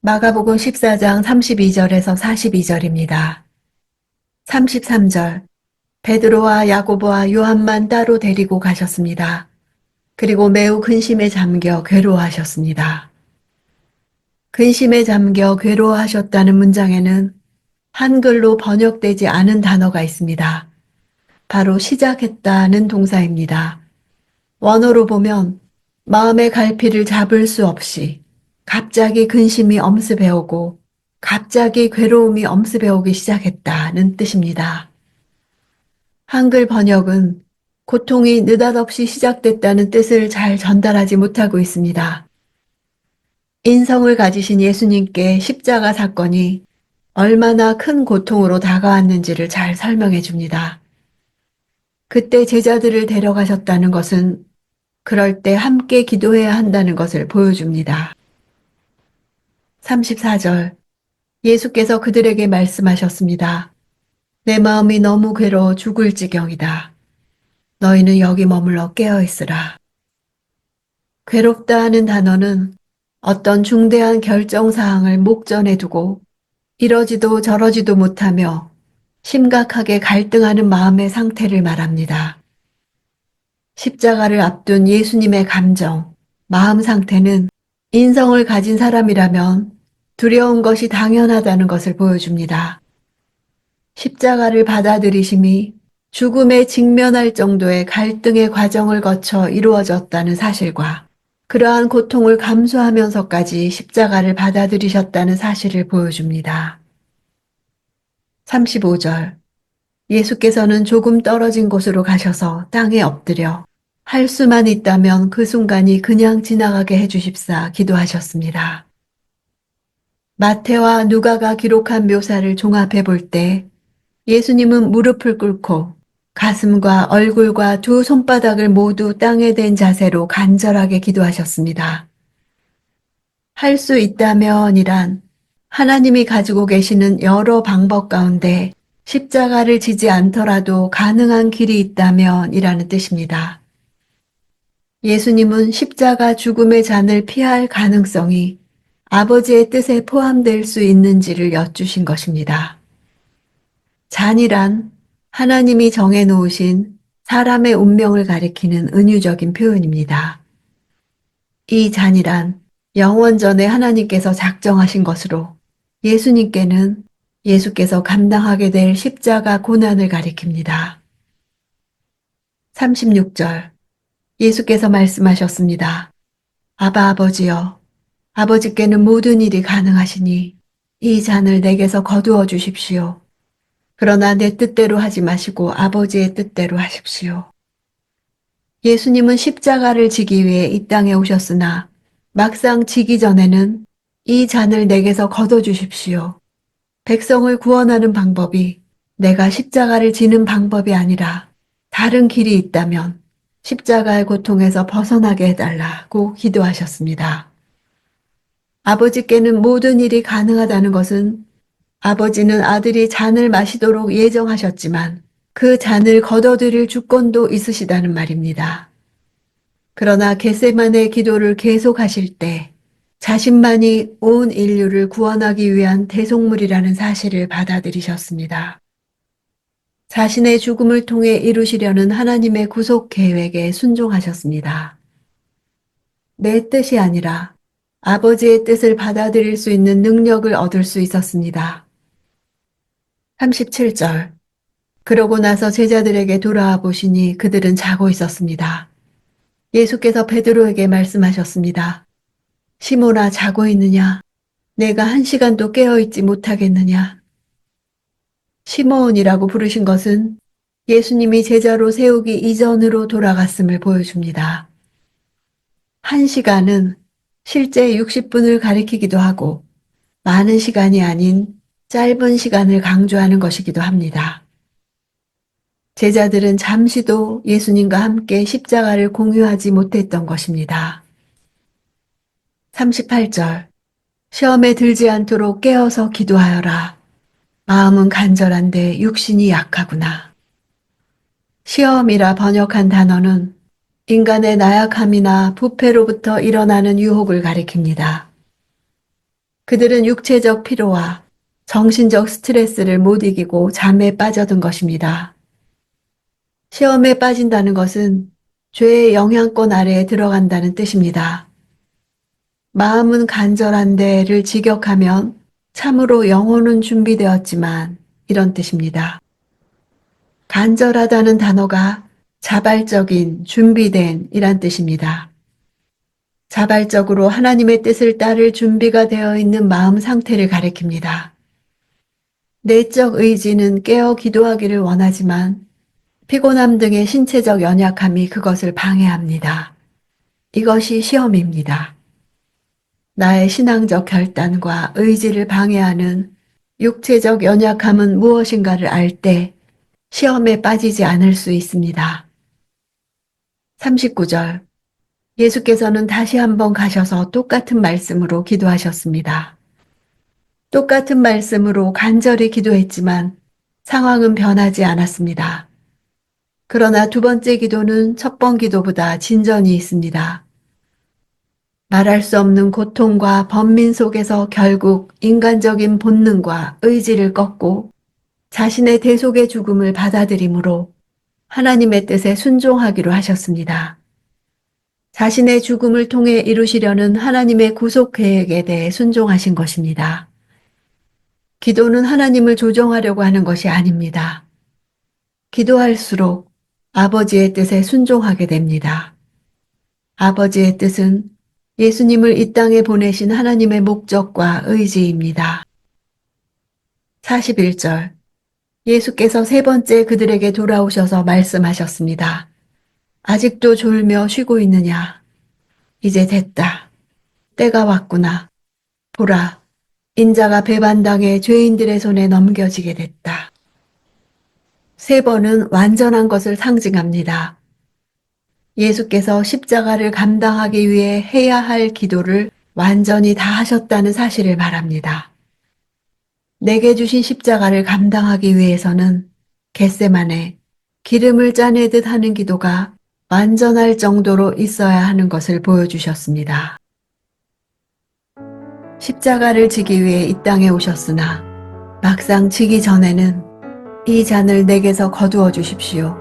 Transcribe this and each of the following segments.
마가복음 14장 32절에서 42절입니다. 33절. 베드로와 야고보와 요한만 따로 데리고 가셨습니다. 그리고 매우 근심에 잠겨 괴로워하셨습니다. 근심에 잠겨 괴로워하셨다는 문장에는 한글로 번역되지 않은 단어가 있습니다. 바로 시작했다는 동사입니다. 원어로 보면 마음의 갈피를 잡을 수 없이 갑자기 근심이 엄습해오고 갑자기 괴로움이 엄습해오기 시작했다는 뜻입니다. 한글 번역은 고통이 느닷없이 시작됐다는 뜻을 잘 전달하지 못하고 있습니다. 인성을 가지신 예수님께 십자가 사건이 얼마나 큰 고통으로 다가왔는지를 잘 설명해 줍니다. 그때 제자들을 데려가셨다는 것은 그럴 때 함께 기도해야 한다는 것을 보여줍니다. 34절. 예수께서 그들에게 말씀하셨습니다. 내 마음이 너무 괴로워 죽을 지경이다. 너희는 여기 머물러 깨어 있으라. 괴롭다 하는 단어는 어떤 중대한 결정사항을 목전에 두고 이러지도 저러지도 못하며 심각하게 갈등하는 마음의 상태를 말합니다. 십자가를 앞둔 예수님의 감정, 마음 상태는 인성을 가진 사람이라면 두려운 것이 당연하다는 것을 보여줍니다. 십자가를 받아들이심이 죽음에 직면할 정도의 갈등의 과정을 거쳐 이루어졌다는 사실과 그러한 고통을 감수하면서까지 십자가를 받아들이셨다는 사실을 보여줍니다. 35절. 예수께서는 조금 떨어진 곳으로 가셔서 땅에 엎드려 할 수만 있다면 그 순간이 그냥 지나가게 해주십사 기도하셨습니다. 마태와 누가가 기록한 묘사를 종합해 볼 때 예수님은 무릎을 꿇고 가슴과 얼굴과 두 손바닥을 모두 땅에 댄 자세로 간절하게 기도하셨습니다. 할 수 있다면이란 하나님이 가지고 계시는 여러 방법 가운데 십자가를 지지 않더라도 가능한 길이 있다면이라는 뜻입니다. 예수님은 십자가 죽음의 잔을 피할 가능성이 아버지의 뜻에 포함될 수 있는지를 여쭈신 것입니다. 잔이란 하나님이 정해놓으신 사람의 운명을 가리키는 은유적인 표현입니다. 이 잔이란 영원 전에 하나님께서 작정하신 것으로 예수님께는 예수께서 감당하게 될 십자가 고난을 가리킵니다. 36절. 예수께서 말씀하셨습니다. 아바 아버지여, 아버지께는 모든 일이 가능하시니 이 잔을 내게서 거두어 주십시오. 그러나 내 뜻대로 하지 마시고 아버지의 뜻대로 하십시오. 예수님은 십자가를 지기 위해 이 땅에 오셨으나 막상 지기 전에는 이 잔을 내게서 거둬 주십시오. 백성을 구원하는 방법이 내가 십자가를 지는 방법이 아니라 다른 길이 있다면 십자가의 고통에서 벗어나게 해달라고 기도하셨습니다. 아버지께는 모든 일이 가능하다는 것은 아버지는 아들이 잔을 마시도록 예정하셨지만 그 잔을 거둬들일 주권도 있으시다는 말입니다. 그러나 겟세마네 기도를 계속하실 때 자신만이 온 인류를 구원하기 위한 대속물이라는 사실을 받아들이셨습니다. 자신의 죽음을 통해 이루시려는 하나님의 구속 계획에 순종하셨습니다. 내 뜻이 아니라 아버지의 뜻을 받아들일 수 있는 능력을 얻을 수 있었습니다. 37절. 그러고 나서 제자들에게 돌아와 보시니 그들은 자고 있었습니다. 예수께서 베드로에게 말씀하셨습니다. 시몬아, 자고 있느냐? 내가 1시간도 깨어있지 못하겠느냐? 시몬이라고 부르신 것은 예수님이 제자로 세우기 이전으로 돌아갔음을 보여줍니다. 1시간은 실제 60분을 가리키기도 하고 많은 시간이 아닌 짧은 시간을 강조하는 것이기도 합니다. 제자들은 잠시도 예수님과 함께 십자가를 공유하지 못했던 것입니다. 38절. 시험에 들지 않도록 깨어서 기도하여라. 마음은 간절한데 육신이 약하구나. 시험이라 번역한 단어는 인간의 나약함이나 부패로부터 일어나는 유혹을 가리킵니다. 그들은 육체적 피로와 정신적 스트레스를 못 이기고 잠에 빠져든 것입니다. 시험에 빠진다는 것은 죄의 영향권 아래에 들어간다는 뜻입니다. 마음은 간절한데를 직역하면 참으로 영혼은 준비되었지만 이런 뜻입니다. 간절하다는 단어가 자발적인, 준비된 이란 뜻입니다. 자발적으로 하나님의 뜻을 따를 준비가 되어 있는 마음 상태를 가리킵니다. 내적 의지는 깨어 기도하기를 원하지만 피곤함 등의 신체적 연약함이 그것을 방해합니다. 이것이 시험입니다. 나의 신앙적 결단과 의지를 방해하는 육체적 연약함은 무엇인가를 알 때 시험에 빠지지 않을 수 있습니다. 39절. 예수께서는 다시 한번 가셔서 똑같은 말씀으로 기도하셨습니다. 똑같은 말씀으로 간절히 기도했지만 상황은 변하지 않았습니다. 그러나 두 번째 기도는 첫 번 기도보다 진전이 있습니다. 말할 수 없는 고통과 번민 속에서 결국 인간적인 본능과 의지를 꺾고 자신의 대속의 죽음을 받아들이므로 하나님의 뜻에 순종하기로 하셨습니다. 자신의 죽음을 통해 이루시려는 하나님의 구속 계획에 대해 순종하신 것입니다. 기도는 하나님을 조정하려고 하는 것이 아닙니다. 기도할수록 아버지의 뜻에 순종하게 됩니다. 아버지의 뜻은 예수님을 이 땅에 보내신 하나님의 목적과 의지입니다. 41절. 예수께서 세 번째 그들에게 돌아오셔서 말씀하셨습니다. 아직도 졸며 쉬고 있느냐? 이제 됐다. 때가 왔구나. 보라, 인자가 배반당해 죄인들의 손에 넘겨지게 됐다. 세 번은 완전한 것을 상징합니다. 예수께서 십자가를 감당하기 위해 해야 할 기도를 완전히 다 하셨다는 사실을 말합니다. 내게 주신 십자가를 감당하기 위해서는 겟세마네 기름을 짜내듯 하는 기도가 완전할 정도로 있어야 하는 것을 보여주셨습니다. 십자가를 지기 위해 이 땅에 오셨으나 막상 지기 전에는 이 잔을 내게서 거두어 주십시오.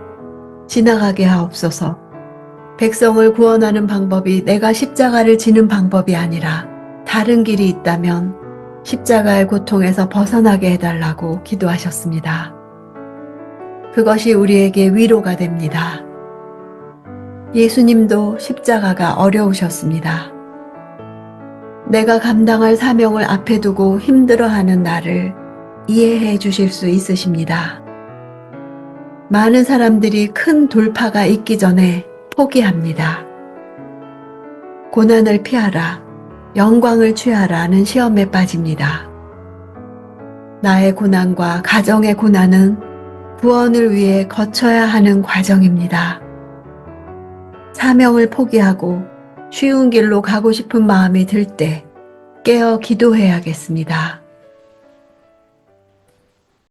지나가게 하옵소서. 백성을 구원하는 방법이 내가 십자가를 지는 방법이 아니라 다른 길이 있다면 십자가의 고통에서 벗어나게 해달라고 기도하셨습니다. 그것이 우리에게 위로가 됩니다. 예수님도 십자가가 어려우셨습니다. 내가 감당할 사명을 앞에 두고 힘들어하는 나를 이해해 주실 수 있으십니다. 많은 사람들이 큰 돌파가 있기 전에 포기합니다. 고난을 피하라, 영광을 취하라는 시험에 빠집니다. 나의 고난과 가정의 고난은 구원을 위해 거쳐야 하는 과정입니다. 사명을 포기하고 쉬운 길로 가고 싶은 마음이 들 때 깨어 기도해야겠습니다.